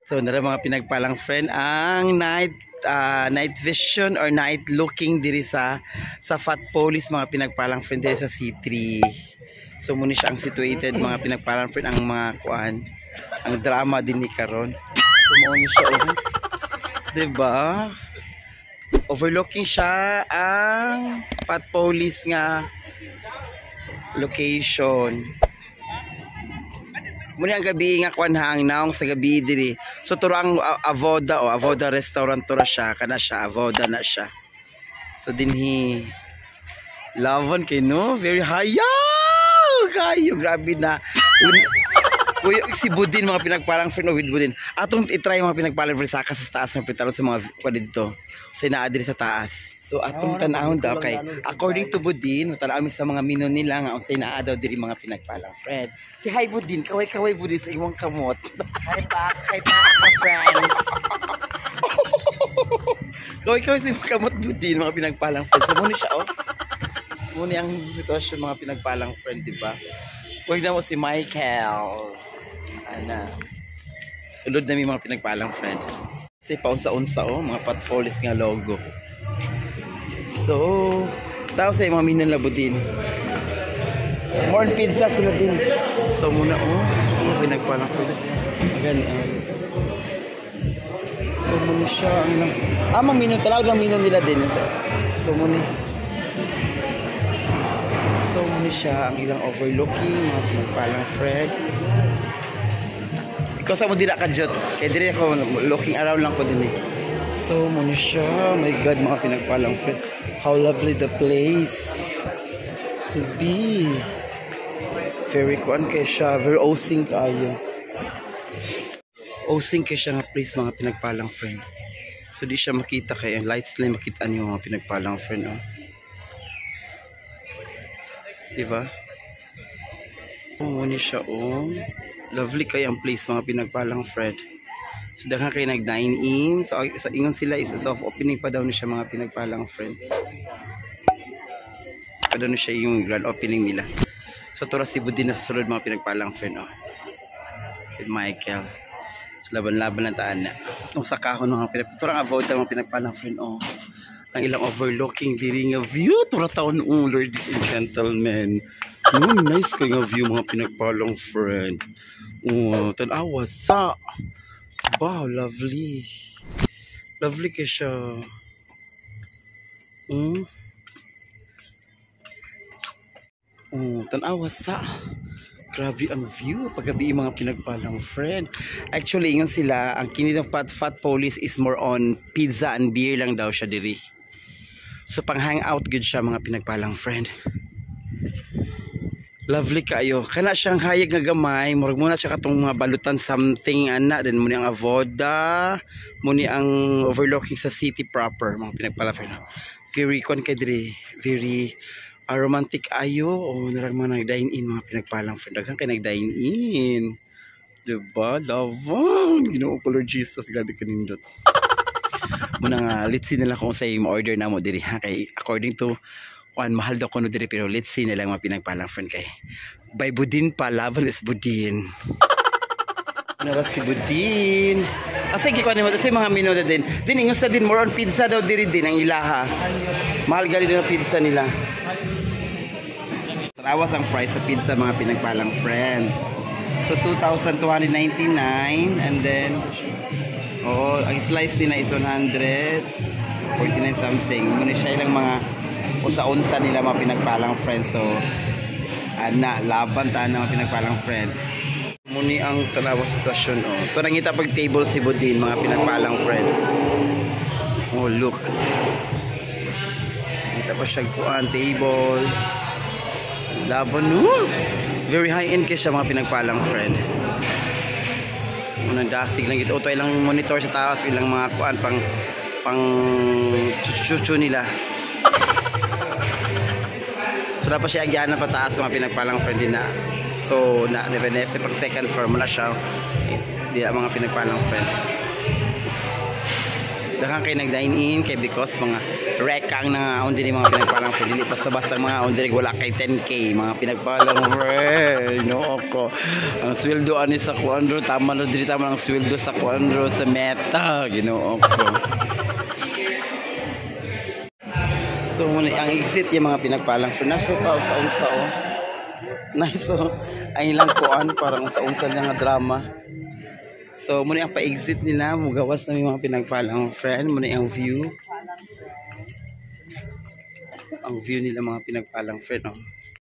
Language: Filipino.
So nara mga pinagpalang friend ang night vision or night looking diri sa Fat Police mga pinagpalang friend diri sa C3. So muna siya ang situated mga pinagpalang friend ang mga kuan ang drama din ni karon. So muna siya diba? Overlooking siya ang Fat Police nga location. Muna ang gabi nga kuan hang naong sa gabi diri. So turo ang Avoda restaurant turo siya kana siya Avoda na siya. So dinhi lavon kay no very high kayo grabe na. Kuya si Budin mga pinagpalang friend with Budin. Atong i-try mga pinagpalang friend sa taas ng pitalon sa mga kuan dito. Sa naa diri sa taas. So atong tanahon daw kay according to Budin, tanawon sa mga mino nila nga unsay naa daw diri mga pinagpalang friend. Si hi Budin, kaway Budin sa imong kamot. Hi pa ka friend. Kaway sa imong kamot Budin mga pinagpalang friend. So muna siya muna ang sitwasyon mga pinagpalang friend, di ba? Huwag na mo si Michael. Ana. Sulod na may mga pinagpalang friend. Kasi paunsa-unsa mga Patfolis nga logo. So, tao sa mga minon labo din. More pizza sila din. So muna pinagpalang friend. Gani. So muna siya ang mga minon talaga ang minon nila din. So muna siya ang ilang overlooking mga pinagpalang friend. Ikaw sa mo dira ka jot kaya diri ako looking around lang ko din So muna siya, my god mga pinagpalang friend, how lovely the place to be. Very kuan kay siya, very osing kayo. Osing kay siya nga place mga pinagpalang friend. So di siya makita kay ang lights lang makita niyo mga pinagpalang friend diba? Muna siya lovely kay ang place mga pinagpalang friend. So daghan kay nag-dine in. So sa ingon sila isa soft opening pa daw ni siya mga pinagpalang friend. Pa daw ni siya yung grand opening nila. So tura si Budin na sa sulod mga pinagpalang friend with Michael. So laban-laban na taan na. Itong sakahon mga pinagpalang avoid mga pinagpalang friend ang ilang overlooking diri nga view tura taon ladies and gentlemen. Nice kay nga view mga pinagpalang friend. Tanawa sa wow, lovely. Lovely kay siya. Tanawa sa grabe ang view paggabi mga pinagpalang friend. Actually ingon sila ang kini ng Fat Police is more on pizza and beer lang daw siya diri. So pang hangout good siya mga pinagpalang friend. Lovely kayo. Kana siyang hayag nga gamay, murag muna siya katong mga balutan something then muni ang Avoda, muni ang overlooking sa city proper mga pinagpalang friend. Very kon kay diri, very romantic ayo narang mga nag-dine in mga pinagpalang friend. Daghang kay nag-dine in. Diba? Love. Ginoo ko Lord Jesus, grabe kanindot. Muna nga let's see nila kung say ma-order na mo diri kay according to mahal daw kuno diri pero let's see nila mga pinagpalang friend kay by Budin pa laban is Budin. Nara si Budin. Sige ko ano kasi mga mino din ingon sa din more on pizza daw diri din ang ilaha. Mahal gali din ang pizza nila. Tarawas ang price sa pizza mga pinagpalang friend. So 2,299 and then ang slice din na is 149 something. Muna siya ilang mga unsa-unsa nila mga pinagpalang friend. So laban taan na mga pinagpalang friend. Muni ang tanawa sitwasyon ito nangita pag table si Budin mga pinagpalang friend. Look. Kita pa siya kuan table. Laban very high end kay siya mga pinagpalang friend. Unang dasig lang ito ilang monitor sa taas ilang mga kuan pang chuchu nila. So dapat siya agyan na pataas mga pinagpalang friend din na. So na sa pang second floor mo na siya. Di mga pinagpalang friend. So Daghang kay nag-dine in kay because mga rekang na on din mga pinagpalang friend. Dili basta-basta mga on din wala kay 10k mga pinagpalang friend. No ko. Ang sweldo ani sa kuandro tama na diri tama ang sweldo sa kuandro sa Meta. Ginoo ko. So muna ang exit yung mga pinagpalang friend. Nasa pa sa oh. Nice oh. Ay lang kuan parang sa unsa nga drama. So muna ang pa-exit nila, mugawas na may mga pinagpalang friend, muna ang view. Ang view nila mga pinagpalang friend oh.